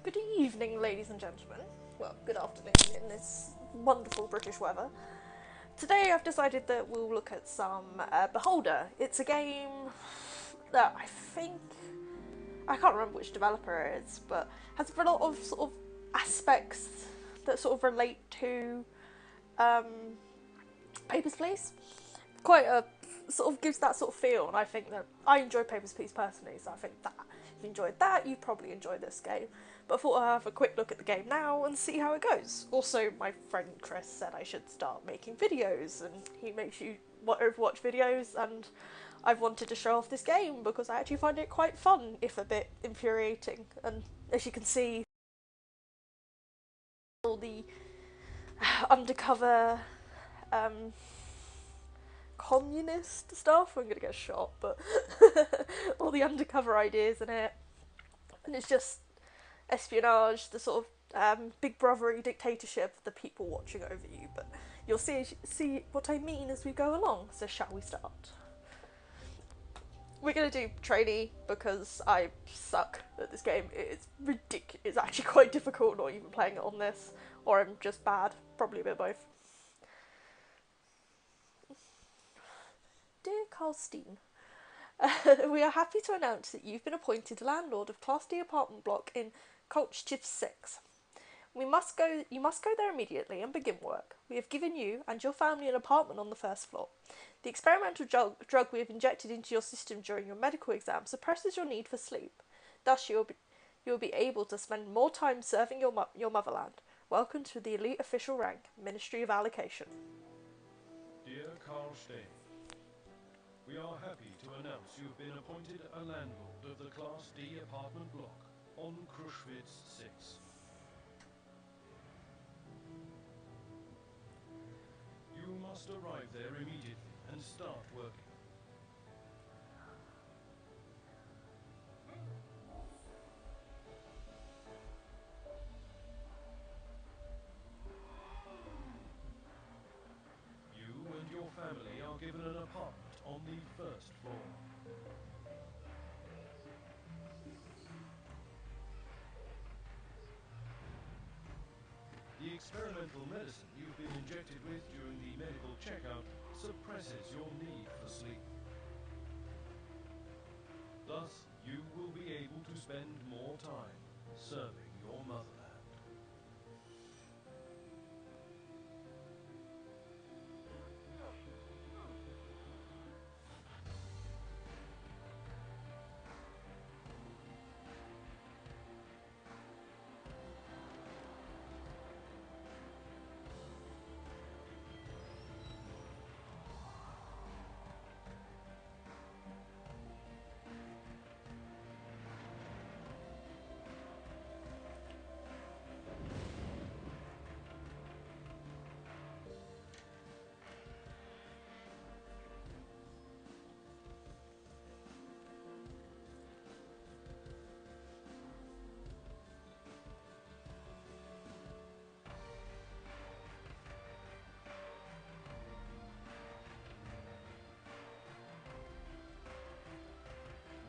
Good evening, ladies and gentlemen. Well, good afternoon in this wonderful British weather. Today I've decided that we'll look at some Beholder. It's a game that I can't remember which developer it is, but has a lot of sort of aspects that sort of relate to um, Papers, Please. Quite a sort of gives that sort of feel, and I think that I enjoy Papers, Please personally, so I think that if you enjoyed that, you probably enjoy this game. But I thought I'd have a quick look at the game now and see how it goes. Also, my friend Chris said I should start making videos, and he makes you Overwatch videos, and I've wanted to show off this game because I actually find it quite fun, if a bit infuriating. And as you can see, all the undercover um, communist stuff. I'm gonna get shot, but all the undercover ideas in it, and it's just espionage, the sort of big brothery dictatorship of the people watching over you. But you'll see what I mean as we go along. So shall we start? We're gonna do trainee because I suck at this game. It's ridiculous. It's actually quite difficult not even playing it on this, or I'm just bad. Probably a bit of both. Dear Carlstein, we are happy to announce that you've been appointed landlord of Class D apartment block in Colchchiv 6. You must go there immediately and begin work. We have given you and your family an apartment on the first floor. The experimental drug we have injected into your system during your medical exam suppresses your need for sleep. Thus, you will be able to spend more time serving your motherland. Welcome to the elite official rank, Ministry of Allocation. Dear Carl Stein, we are happy to announce you've been appointed a landlord of the Class D apartment block on Krushwitz 6. You must arrive there immediately and start working. You and your family are given an apartment on the first floor. The experimental medicine you've been injected with during the medical checkout suppresses your need for sleep. Thus, you will be able to spend more time serving your motherland.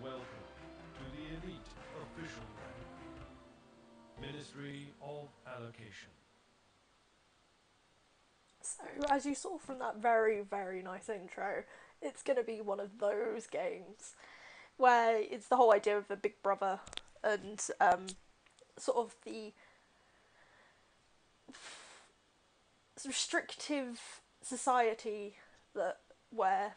Welcome to the elite official rank, Ministry of Allocation. So, as you saw from that very, very nice intro, it's going to be one of those games where it's the whole idea of a big brother and sort of the restrictive society that where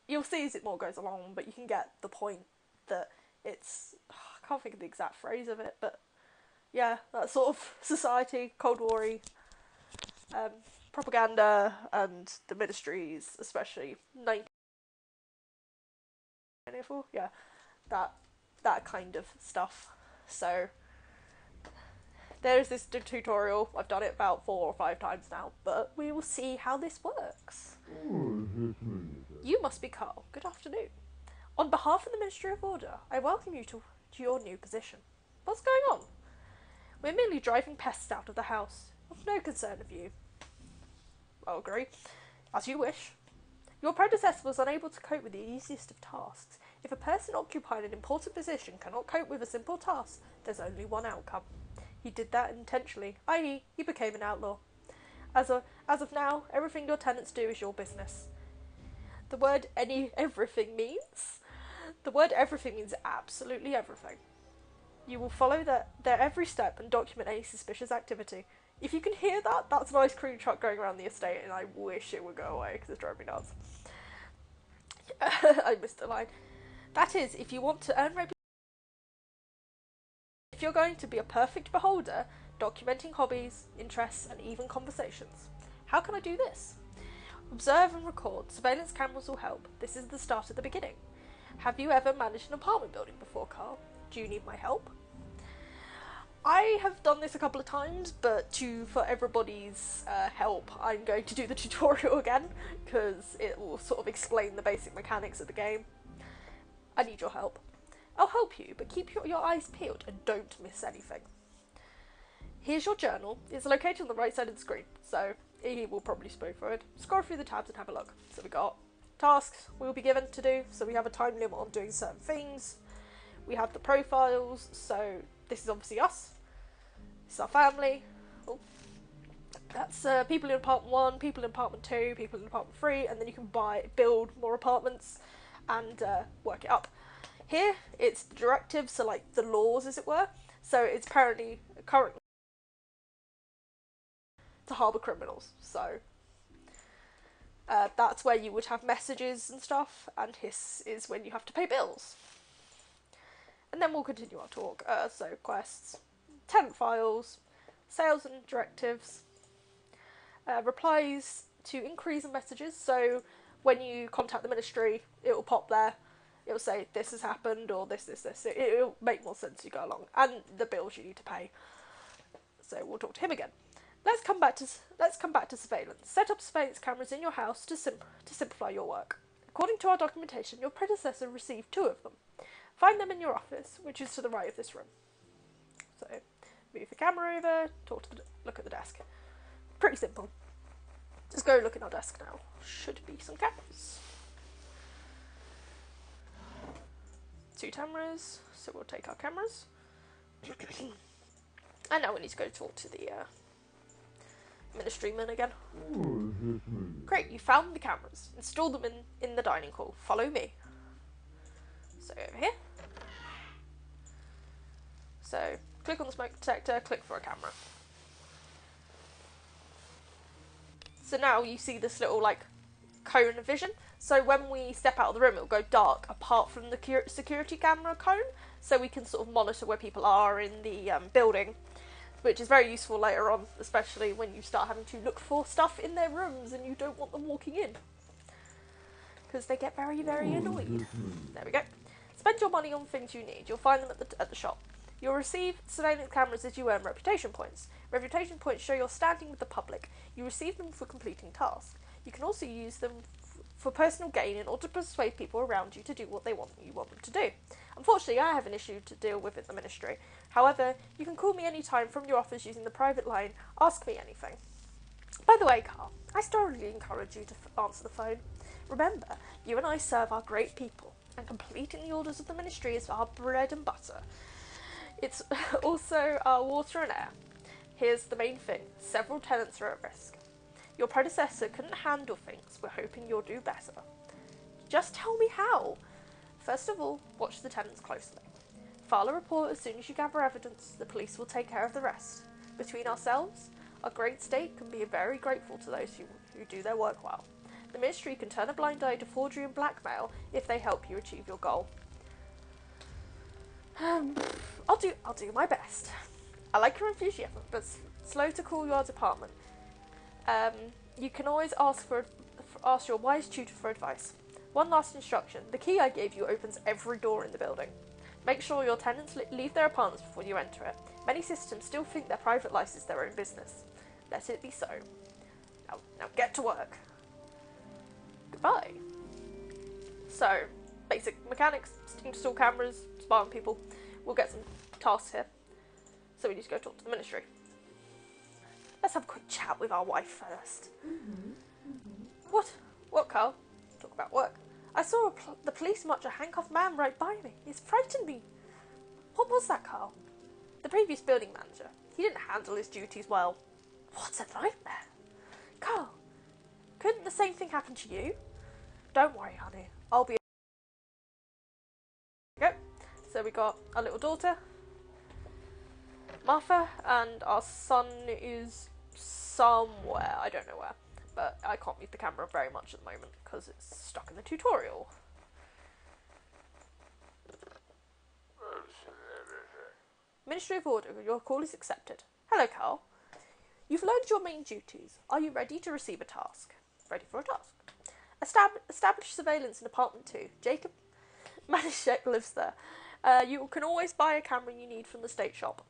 you'll see as it more goes along, but you can get the point that it's I can't think of the exact phrase of it, but yeah, that sort of society, Cold War-y, um, propaganda, and the ministries, especially 1994, yeah, that that kind of stuff. So there's this tutorial. I've done it about 4 or 5 times now, but we will see how this works. You must be Carl. Good afternoon. On behalf of the Ministry of Order, I welcome you to your new position. What's going on? We're merely driving pests out of the house. Of no concern of you. I'll agree. As you wish. Your predecessor was unable to cope with the easiest of tasks. If a person occupying an important position cannot cope with a simple task, there's only one outcome. He did that intentionally, i.e., he became an outlaw. As of now, everything your tenants do is your business. The word everything means absolutely everything. You will follow their every step and document any suspicious activity. If you can hear that, that's an ice cream truck going around the estate, and I wish it would go away because it's driving me nuts. I missed a line. That is, if you want to earn reputation. If you're going to be a perfect beholder, documenting hobbies, interests, and even conversations. How can I do this? Observe and record. Surveillance cameras will help. This is the start at the beginning. Have you ever managed an apartment building before, Carl? Do you need my help? I have done this a couple of times, but for everybody's help, I'm going to do the tutorial again, because it will sort of explain the basic mechanics of the game. I need your help. I'll help you, but keep your eyes peeled and don't miss anything. Here's your journal. It's located on the right side of the screen, so he will probably spoon through it. Scroll through the tabs and have a look. So we got tasks we'll be given to do, so we have a time limit on doing certain things. We have the profiles, so this is obviously us. This is our family. Oh. That's people in apartment 1, people in apartment 2, people in apartment 3, and then you can build more apartments and work it up. Here, it's directives, so like the laws, as it were. So it's apparently currently to harbour criminals. So that's where you would have messages and stuff, and hiss is when you have to pay bills. And then we'll continue our talk. So quests, tenant files, sales and directives, replies to inquiries and messages. So when you contact the ministry, it will pop there. It will say this has happened or this. It'll make more sense as you go along, and the bills you need to pay. So we'll talk to him again. Let's come back to surveillance. Set up surveillance cameras in your house to simplify your work. According to our documentation, your predecessor received 2 of them. Find them in your office, which is to the right of this room. So move the camera over, look at the desk. Pretty simple. Just go look at our desk now. Should be some cameras. 2 cameras, so we'll take our cameras. And now we need to go talk to the ministryman again. Great, you found the cameras. Install them in the dining hall. Follow me. So over here. So click on the smoke detector, click for a camera. So now you see this little like cone of vision. So when we step out of the room, it'll go dark apart from the security camera cone, so we can sort of monitor where people are in the building, which is very useful later on, especially when you start having to look for stuff in their rooms and you don't want them walking in, because they get very, very annoyed. There we go. Spend your money on things you need. You'll find them at the shop. You'll receive surveillance cameras as you earn reputation points. Reputation points show your standing with the public. You receive them for completing tasks. You can also use them for personal gain in order to persuade people around you to do what you want them to do. Unfortunately, I have an issue to deal with at the ministry. However, you can call me anytime from your office using the private line. Ask me anything. By the way, Carl, I strongly encourage you to answer the phone. Remember, you and I serve our great people, and completing the orders of the ministry is our bread and butter. It's also our water and air. Here's the main thing. Several tenants are at risk. Your predecessor couldn't handle things. We're hoping you'll do better. Just tell me how. First of all, watch the tenants closely. File a report as soon as you gather evidence. The police will take care of the rest. Between ourselves, our great state can be very grateful to those who do their work well. The ministry can turn a blind eye to forgery and blackmail if they help you achieve your goal. I'll do my best. I like your enthusiasm, but slow to call your department. You can always ask your wise tutor for advice. One last instruction. The key I gave you opens every door in the building. Make sure your tenants leave their apartments before you enter it. Many systems still think their private life is their own business. Let it be so. Now get to work. Goodbye. So, basic mechanics, install cameras, spy on people. We'll get some tasks here. So we need to go talk to the ministry. Let's have a quick chat with our wife first. What? What, Carl? Talk about work. I saw the police march a handcuffed man right by me. It's frightened me. What was that, Carl? The previous building manager. He didn't handle his duties well. What a nightmare. Carl, couldn't the same thing happen to you? Don't worry, honey. I'll be... Go. So we got our little daughter, Martha, and our son is somewhere. I don't know where. But I can't move the camera very much at the moment because it's stuck in the tutorial. Ministry of Order, your call is accepted. Hello, Carl. You've learned your main duties. Are you ready to receive a task? Ready for a task. Establish surveillance in apartment 2. Jacob Manischek lives there. You can always buy a camera you need from the state shop.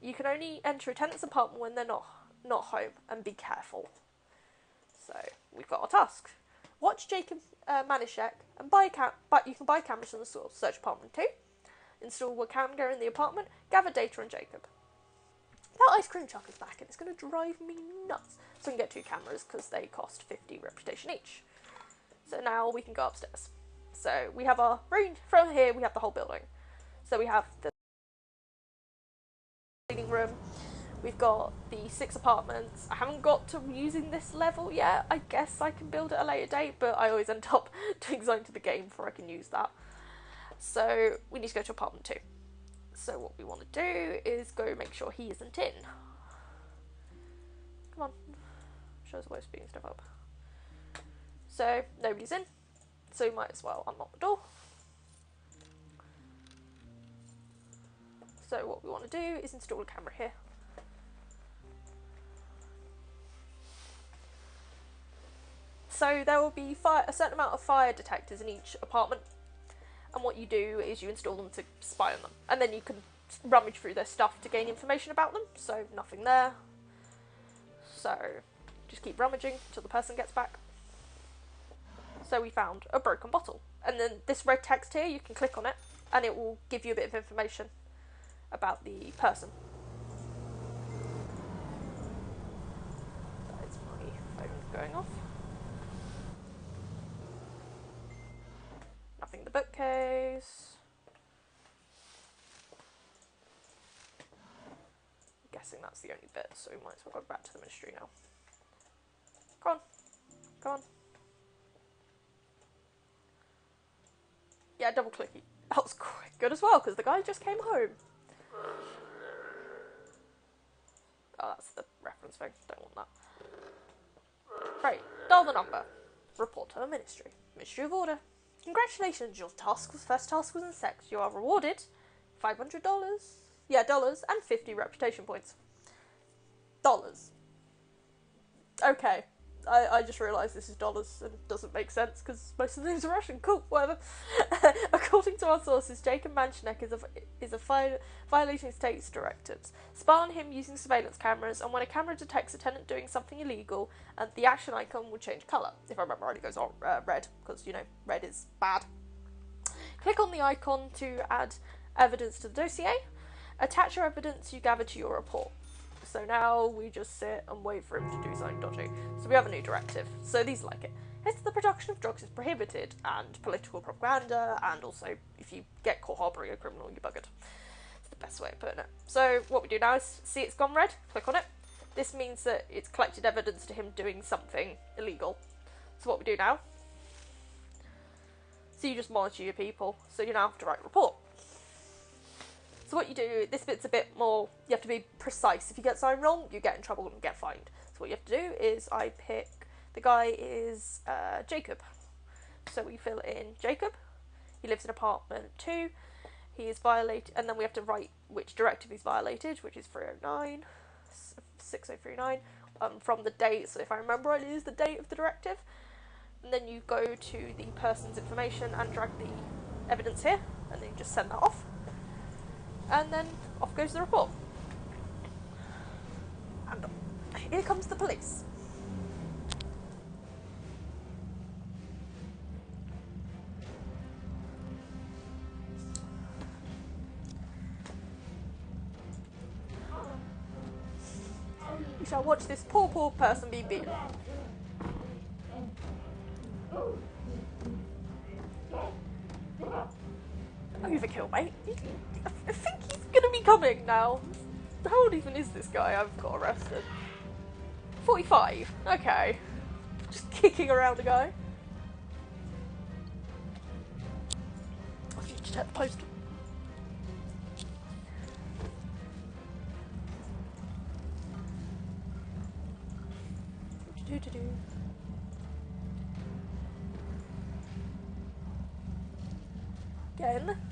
You can only enter a tenant's apartment when they're not home, and be careful. So we've got our task. Watch Jacob Manischek and you can buy cameras from the source. Search apartment 2. Install a camera in the apartment. Gather data on Jacob. That ice cream truck is back and it's going to drive me nuts. So we can get 2 cameras because they cost 50 reputation each. So now we can go upstairs. So we have our room. From here we have the whole building. So we have the living room. We've got the 6 apartments. I haven't got to using this level yet. I guess I can build at a later date, but I always end up doing something to the game before I can use that. So we need to go to apartment 2. So what we want to do is go make sure he isn't in. Come on. Shows a way of speeding stuff up. So nobody's in. So we might as well unlock the door. So what we want to do is install a camera here. So there will be a certain amount of fire detectors in each apartment. And what you do is you install them to spy on them. And then you can rummage through their stuff to gain information about them. So nothing there. So just keep rummaging until the person gets back. So we found a broken bottle. And then this red text here, you can click on it and it will give you a bit of information about the person. That is my phone going off. Nothing in the bookcase. I'm guessing that's the only bit, so we might as well go back to the ministry now. Come on. Come on. Yeah, double clicky. That was quite good as well, because the guy just came home. Oh, that's the reference thing. Don't want that. Right, dial the number. Report to the ministry. Ministry of Order. Congratulations, your first task was in sex. You are rewarded $500. Yeah, dollars and 50 reputation points. Dollars. Okay. I just realised this is dollars and it doesn't make sense because most of the names are Russian. Cool, whatever. According to our sources, Jacob Manchnek is violating state's directives. Spy on him using surveillance cameras, and when a camera detects a tenant doing something illegal, and the action icon will change colour. If I remember right, it goes on red because, you know, red is bad. Click on the icon to add evidence to the dossier. Attach your evidence you gather to your report. So now we just sit and wait for him to do something dodgy. So we have a new directive. So these like it. Hence the production of drugs is prohibited, and political propaganda, and also if you get caught harbouring a criminal, you're buggered. It's the best way of putting it. So what we do now is see it's gone red, click on it. This means that it's collected evidence to him doing something illegal. So what we do now, so you just monitor your people, so you now have to write a report. So what you do, this bit's a bit more, you have to be precise. If you get something wrong, you get in trouble and get fined. So what you have to do is I pick, the guy is Jacob. So we fill in Jacob. He lives in apartment 2. He is violated, and then we have to write which directive he's violated, which is 309, 6039, from the date. So if I remember right, it is the date of the directive. And then you go to the person's information and drag the evidence here, and then you just send that off. And then off goes the report. And here comes the police. We shall watch this poor person be beaten. overkill, mate. I think he's gonna be coming now. How old even is this guy I've got arrested? 45. Okay. Just kicking around the guy. I need to check the post.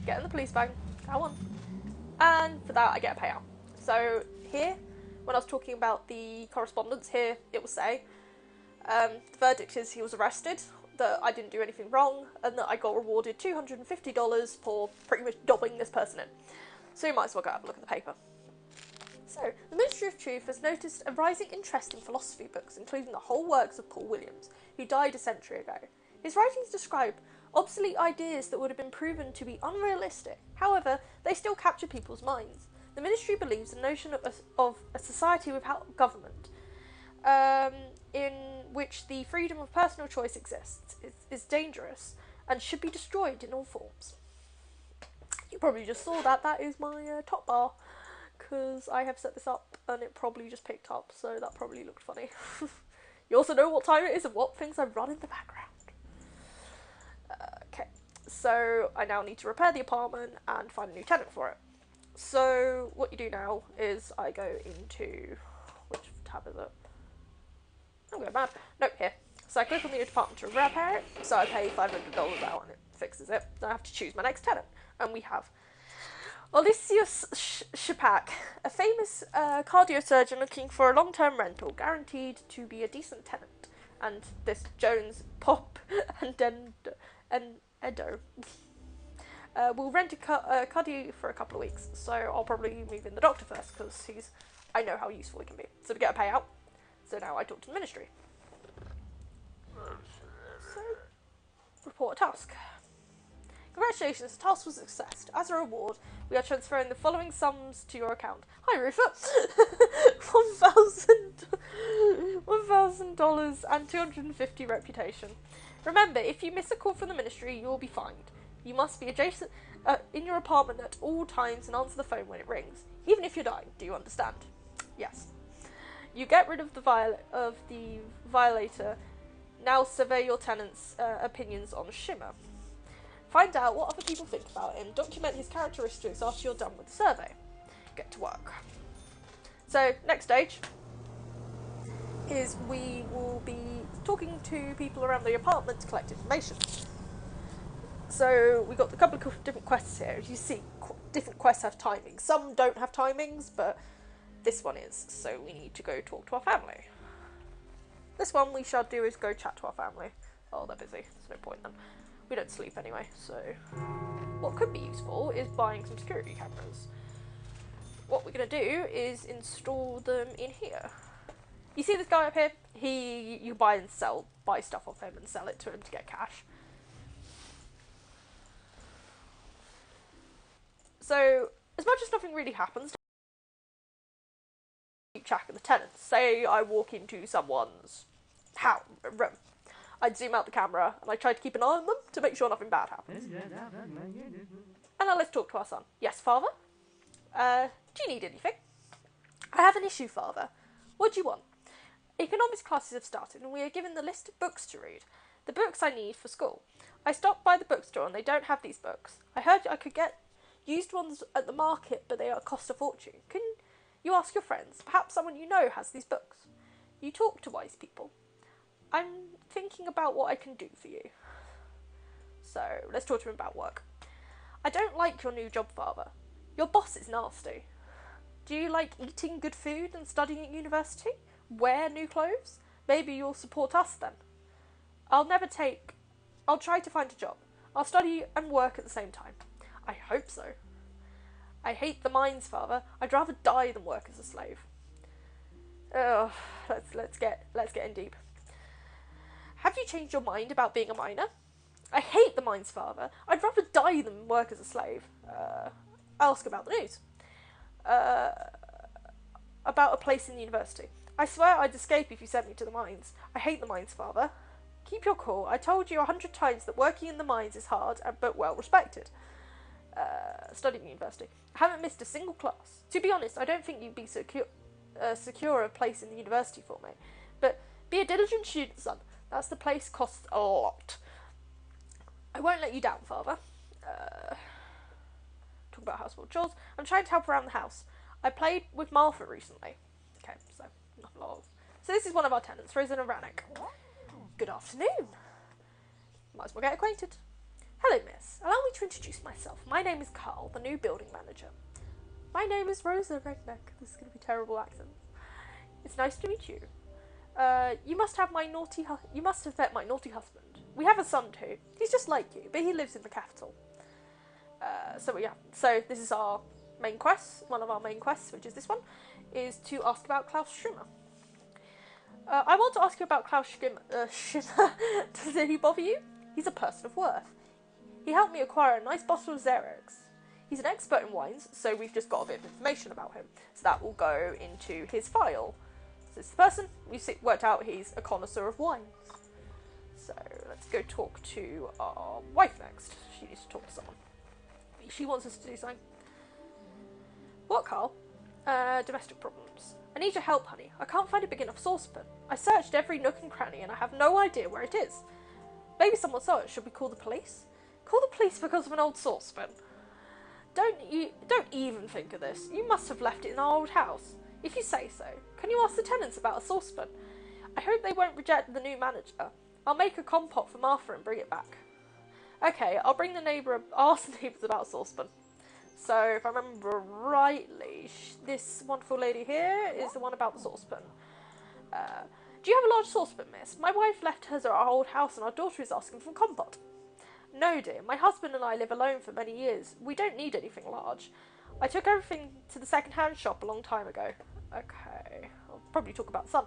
Get in the police bag. Come on. And for that I get a payout. So here, when I was talking about the correspondence here, it will say the verdict is he was arrested, that I didn't do anything wrong, and that I got rewarded $250 for pretty much dobbing this person in. So you might as well go have a look at the paper. So, the Ministry of Truth has noticed a rising interest in philosophy books, including the whole works of Paul Williams, who died a century ago. His writings describe obsolete ideas that would have been proven to be unrealistic. However, they still capture people's minds. The Ministry believes the notion of a society without government, in which the freedom of personal choice exists, is dangerous and should be destroyed in all forms. You probably just saw that. That is my top bar, because I have set this up and it probably just picked up, so that probably looked funny. You also know what time it is and what things I run in the background. Okay, so I now need to repair the apartment and find a new tenant for it. So what you do now is I go into, which tab is it? I'm going mad. Nope, here. So I click on the apartment to repair it, so I pay $500 out and it fixes it. Then I have to choose my next tenant, and we have Odysseus Shipak, a famous cardiosurgeon looking for a long-term rental, guaranteed to be a decent tenant. And this Jones, Pop, and Edo will rent a cardio for a couple of weeks. So I'll probably move in the doctor first, because I know how useful he can be. So we get a payout. So now I talk to the ministry. So, report a task. Congratulations, the task was a success. As a reward, we are transferring the following sums to your account. Hi, Rufa. $1,000 and 250 reputation. Remember, if you miss a call from the ministry, you will be fined. You must be adjacent in your apartment at all times and answer the phone when it rings, even if you're dying. Do you understand? Yes. You get rid of the violator. Now survey your tenant's opinions on Shimmer. Find out what other people think about him. Document his characteristics after you're done with the survey. Get to work. So, next stage is we will be talking to people around the apartment to collect information. So, we've got a couple of different quests here. As you see, different quests have timings. Some don't have timings, but this one is. So, we need to go talk to our family. This one we shall do is go chat to our family. Oh, they're busy. There's no point then. We don't sleep anyway, so what could be useful is buying some security cameras. What we're going to do is install them in here. You see this guy up here? You buy stuff off him and sell it to him to get cash. So, as much as nothing really happens, keep track of the tenants. Say I walk into someone's room. I'd zoom out the camera and I try to keep an eye on them to make sure nothing bad happens. And now let's talk to our son. Yes, father? Do you need anything? I have an issue, father. What do you want? Economics classes have started and we are given the list of books to read. The books I need for school. I stopped by the bookstore and they don't have these books. I heard I could get used ones at the market, but they cost a fortune. Can you ask your friends? Perhaps someone you know has these books. You talk to wise people. I'm thinking about what I can do for you. So, let's talk to him about work. I don't like your new job, father. Your boss is nasty. Do you like eating good food and studying at university? Wear new clothes? Maybe you'll support us then. I'll try to find a job. I'll study and work at the same time. I hope so. I hate the mines, father. I'd rather die than work as a slave. Ugh, let's get in deep. Have you changed your mind about being a miner? I hate the mines, father. I'd rather die than work as a slave. I'll ask about the news. About a place in the university. I swear I'd escape if you sent me to the mines. I hate the mines, father. Keep your cool. I told you 100 times that working in the mines is hard, but well respected. studying at university. I haven't missed a single class. To be honest, I don't think you'd be secure a place in the university for me. But be a diligent student, son. That's the place costs a lot. I won't let you down, father. Talk about household chores. I'm trying to help around the house. I played with Martha recently. Okay, so not a lot of. So this is one of our tenants, Rosa Ranek. Good afternoon. Might as well get acquainted. Hello, miss. Allow me to introduce myself. My name is Carl, the new building manager. My name is Rosa Redneck. This is going to be terrible accents. It's nice to meet you. You must have met my naughty husband. We have a son too. He's just like you, but he lives in the capital. So this is our main quest. One of our main quests, which is this one, is to ask about Klaus Schimmer. I want to ask you about Klaus Schimmer. Does he bother you? He's a person of worth. He helped me acquire a nice bottle of Xerox. He's an expert in wines, so we've just got a bit of information about him. So that will go into his file. So this person, we've worked out he's a connoisseur of wines. So let's go talk to our wife next. She needs to talk to someone. She wants us to do something. What, Carl? Domestic problems. I need your help, honey. I can't find a big enough saucepan. I searched every nook and cranny and I have no idea where it is. Maybe someone saw it. Should we call the police? Call the police because of an old saucepan. Don't even think of this. You must have left it in our old house. If you say so, can you ask the tenants about a saucepan? I hope they won't reject the new manager. I'll make a compote for Martha and bring it back. Okay, I'll ask the neighbours about a saucepan. So, if I remember rightly, this wonderful lady here is the one about the saucepan. Do you have a large saucepan, miss? My wife left hers at our old house and our daughter is asking for compote. No, dear. My husband and I live alone for many years. We don't need anything large. I took everything to the second-hand shop a long time ago. Okay, I'll probably talk about the son.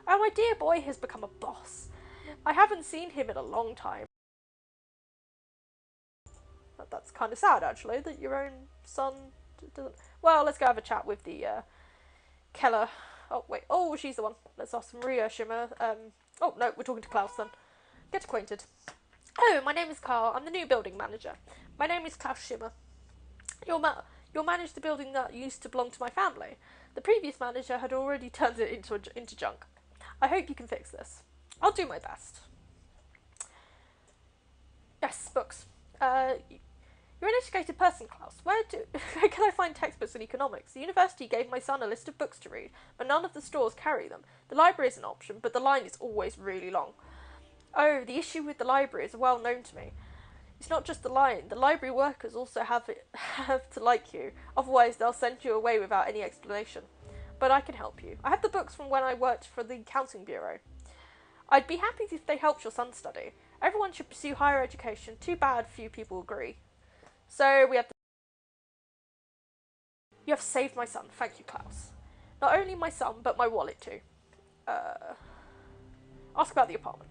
Oh, my dear boy has become a boss. I haven't seen him in a long time. That's kind of sad, actually, that your own son doesn't... Well, let's go have a chat with the Keller. Oh, wait. Oh, she's the one. Let's ask Maria Schimmer. Oh, no, we're talking to Klaus then. Get acquainted. Hello, my name is Carl. I'm the new building manager. My name is Klaus Schimmer. You'll manage the building that used to belong to my family. The previous manager had already turned it into junk. I hope you can fix this. I'll do my best. Yes, books. You're an educated person, Klaus. Where can I find textbooks on economics? The university gave my son a list of books to read, but none of the stores carry them. The library is an option, but the line is always really long. Oh, the issue with the library is well known to me. It's not just the line. The library workers also have to like you. Otherwise, they'll send you away without any explanation. But I can help you. I have the books from when I worked for the counting bureau. I'd be happy if they helped your son study. Everyone should pursue higher education. Too bad few people agree. So we have You have saved my son. Thank you, Klaus. Not only my son, but my wallet too. Ask about the apartment.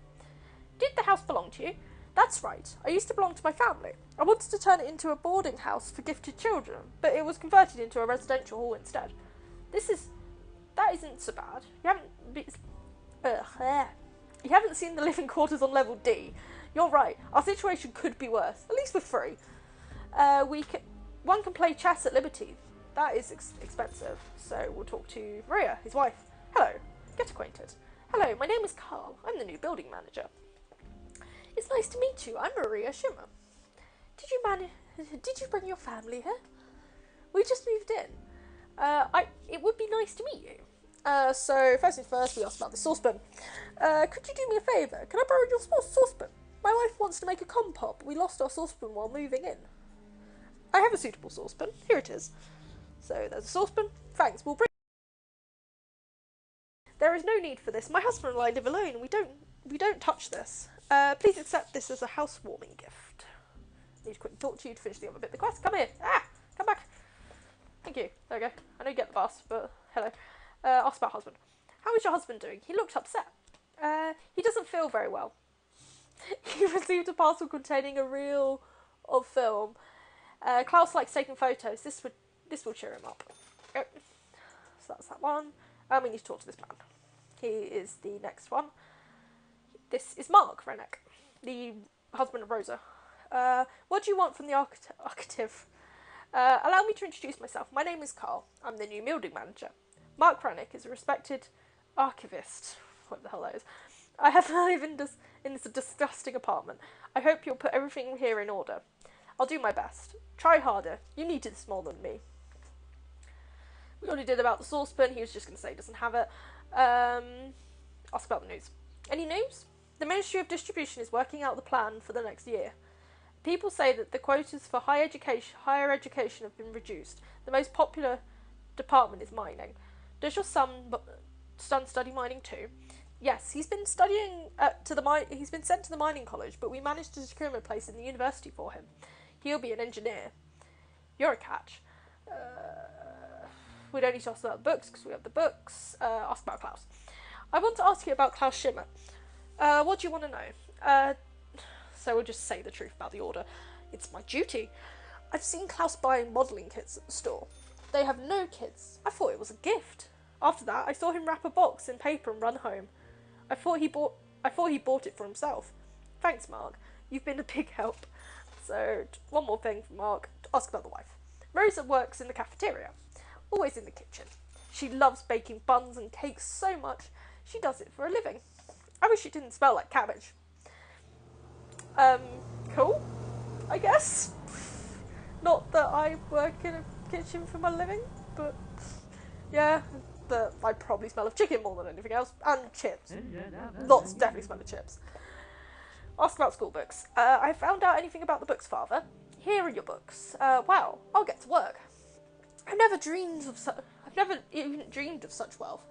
Did the house belong to you? That's right. I used to belong to my family. I wanted to turn it into a boarding house for gifted children, but it was converted into a residential hall instead. That isn't so bad. You haven't seen the living quarters on level D. You're right. Our situation could be worse. At least we're free. One can play chess at liberty. That is expensive. So we'll talk to Maria, his wife. Hello. Get acquainted. Hello, my name is Carl. I'm the new building manager. It's nice to meet you. I'm Maria Schimmer. Did you bring your family here? We just moved in. It would be nice to meet you. So first things first, we asked about the saucepan. Could you do me a favour? Can I borrow your saucepan? My wife wants to make a compote, but we lost our saucepan while moving in. I have a suitable saucepan. Here it is. So there's a saucepan. Thanks. We'll bring. There is no need for this. My husband and I live alone, and we don't touch this. Please accept this as a housewarming gift. I need to quickly talk to you to finish the other bit of the quest. Come here. Come back. Thank you. There we go. I know you get the bus, but hello. Ask about husband. How is your husband doing? He looked upset. He doesn't feel very well. He received a parcel containing a reel of film. Klaus likes taking photos. This will cheer him up. So that's that one. We need to talk to this man. He is the next one. This is Mark Renneck, the husband of Rosa. What do you want from the architect? Allow me to introduce myself. My name is Carl. I'm the new building manager. Mark Rannick is a respected archivist. What the hell that is. I have to live in this disgusting apartment. I hope you'll put everything here in order. I'll do my best. Try harder. You need this more than me. We already did about the saucepan. He was just going to say he doesn't have it. Ask about the news. Any news? The Ministry of Distribution is working out the plan for the next year. People say that the quotas for higher education have been reduced. The most popular department is mining. Does your son study mining too? Yes, he's been studying he's been sent to the mining college, but we managed to secure him a place in the university for him. He'll be an engineer. You're a catch. We don't need to ask about the books because we have the books. Ask about Klaus. I want to ask you about Klaus Schimmer. What do you want to know? So we'll just say the truth about the order. It's my duty. I've seen Klaus buying modelling kits at the store. They have no kits. I thought it was a gift. After that, I saw him wrap a box in paper and run home. I thought he bought it for himself. Thanks, Mark. You've been a big help. So, one more thing from Mark. Ask about the wife. Rosa works in the cafeteria. Always in the kitchen. She loves baking buns and cakes so much, she does it for a living. I wish it didn't smell like cabbage. Cool, I guess. Not that I work in a kitchen for my living, but yeah, I probably smell of chicken more than anything else, and chips. Lots definitely smell of chips. Ask about school books. I found out anything about the books, Father. Here are your books. Wow, I'll get to work. I've never even dreamed of such wealth.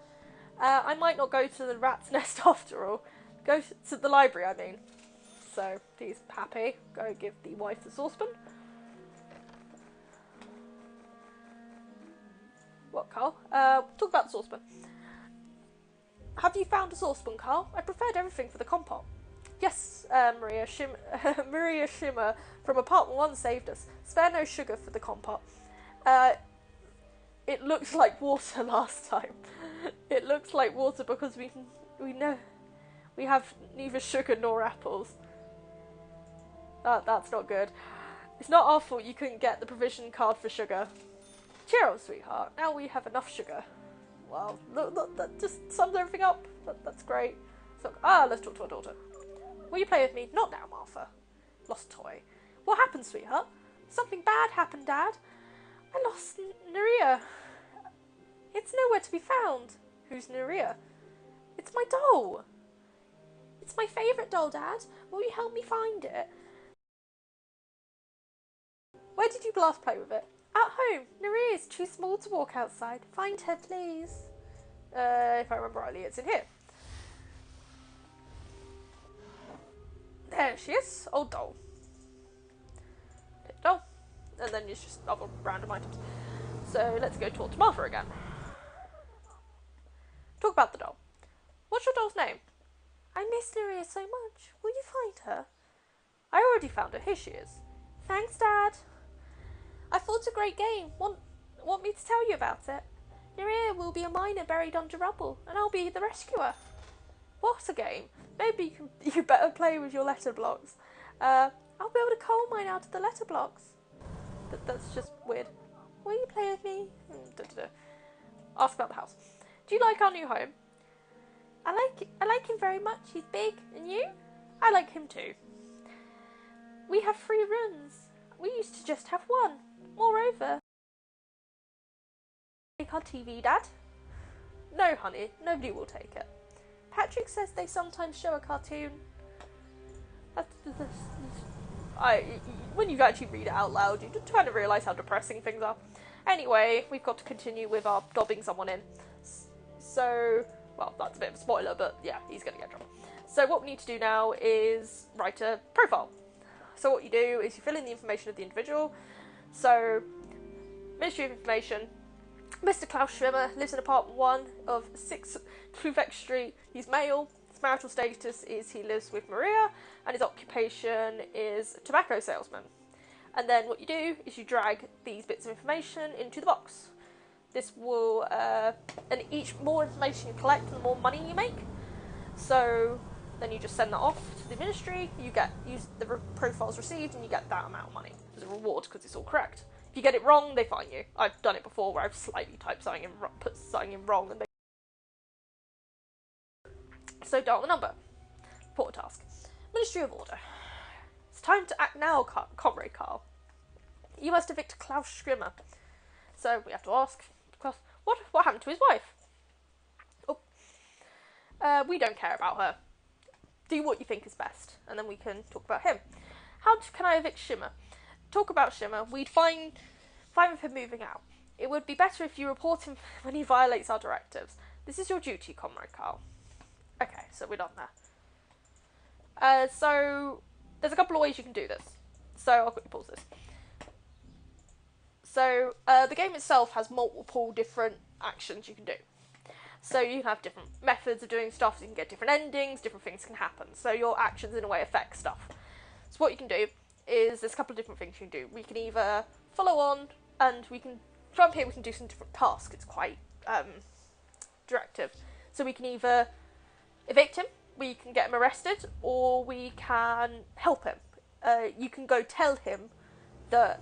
I might not go to the rat's nest after all. Go to the library, I mean. So, he's happy. Go give the wife the saucepan. What, Carl? Talk about the saucepan. Have you found a saucepan, Carl? I prepared everything for the compote. Yes, Maria Schimmer from Apartment 1 saved us. Spare no sugar for the compote. It looked like water last time. It looks like water because we know we have neither sugar nor apples. That's not good. It's not our fault you couldn't get the provision card for sugar. Cheer up, sweetheart. Now we have enough sugar. Wow, look, that just sums everything up. That's great. So, let's talk to our daughter. Will you play with me? Not now, Martha. Lost toy. What happened, sweetheart? Something bad happened, Dad. I lost Nerea. It's nowhere to be found. Who's Nerea? It's my doll. It's my favourite doll, Dad. Will you help me find it? Where did you last play with it? At home. Nerea is too small to walk outside. Find her, please. If I remember rightly, it's in here. There she is. Old doll. Take doll. And then it's just other random items. So let's go talk to Martha again. Talk about the doll. What's your doll's name? I miss Nerea so much. Will you find her? I already found her. Here she is. Thanks, Dad. I thought it a great game. Want me to tell you about it? Nerea will be a miner buried under rubble, and I'll be the rescuer. What a game. Maybe you better play with your letter blocks. I'll be able to coal mine out of the letter blocks. That's just weird. Will you play with me? Ask about the house. Do you like our new home? I like him very much. He's big. And you? I like him too. We have 3 rooms. We used to just have 1. Moreover, take our TV, Dad? No, honey. Nobody will take it. Patrick says they sometimes show a cartoon. When you actually read it out loud, you just kind of realise how depressing things are. Anyway, we've got to continue with our dobbing someone in. So, well, that's a bit of a spoiler, but yeah, he's going to get in trouble. So what we need to do now is write a profile. So what you do is you fill in the information of the individual. So, Ministry of Information, Mr. Klaus Schwimmer lives in apartment 1 of 6 Kluveck Street. He's male. His marital status is he lives with Maria, and his occupation is tobacco salesman. And then what you do is you drag these bits of information into the box. This will, and each more information you collect, the more money you make. So then you just send that off to the ministry. You get the profiles received, and you get that amount of money as a reward because it's all correct. If you get it wrong, they fine you. I've done it before where I've slightly typed something in, put something in wrong, and they... So dial the number. Report a task. Ministry of Order. It's time to act now, Comrade Carl. You must evict Klaus Schrimmer. So we have to ask, what happened to his wife? Oh, we don't care about her. Do what you think is best, and then we can talk about him. How can I evict Shimmer? Talk about Shimmer. We'd fine with him moving out. It would be better if you report him when he violates our directives. This is your duty, Comrade Carl. Okay, so we're done there. So there's a couple of ways you can do this. So I'll quickly pause this. So the game itself has multiple different actions you can do. So you can have different methods of doing stuff, so you can get different endings, different things can happen. So your actions in a way affect stuff. So what you can do is there's a couple of different things you can do. We can either follow on, and we can, from here we can do some different tasks. It's quite directive. So we can either evict him, we can get him arrested, or we can help him. You can go tell him that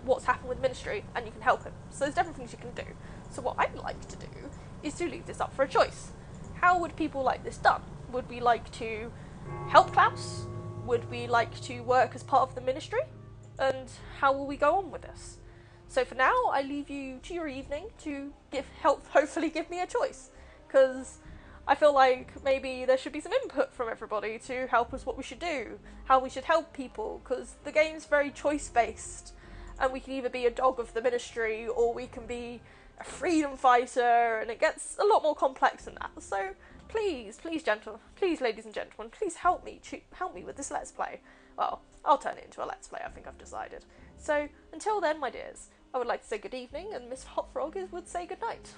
what's happened with Ministry, and you can help him. So there's different things you can do. So what I'd like to do is to leave this up for a choice. How would people like this done? Would we like to help Klaus? Would we like to work as part of the Ministry? And how will we go on with this? So for now, I leave you to your evening to hopefully give me a choice. Because I feel like maybe there should be some input from everybody to help us what we should do, how we should help people, because the game's very choice-based, and we can either be a dog of the Ministry, or we can be a freedom fighter, and it gets a lot more complex than that. So please, ladies and gentlemen, please help me with this Let's Play. Well, I'll turn it into a Let's Play, I think I've decided. So until then, my dears, I would like to say good evening, and Miss Hot Frog would say good night.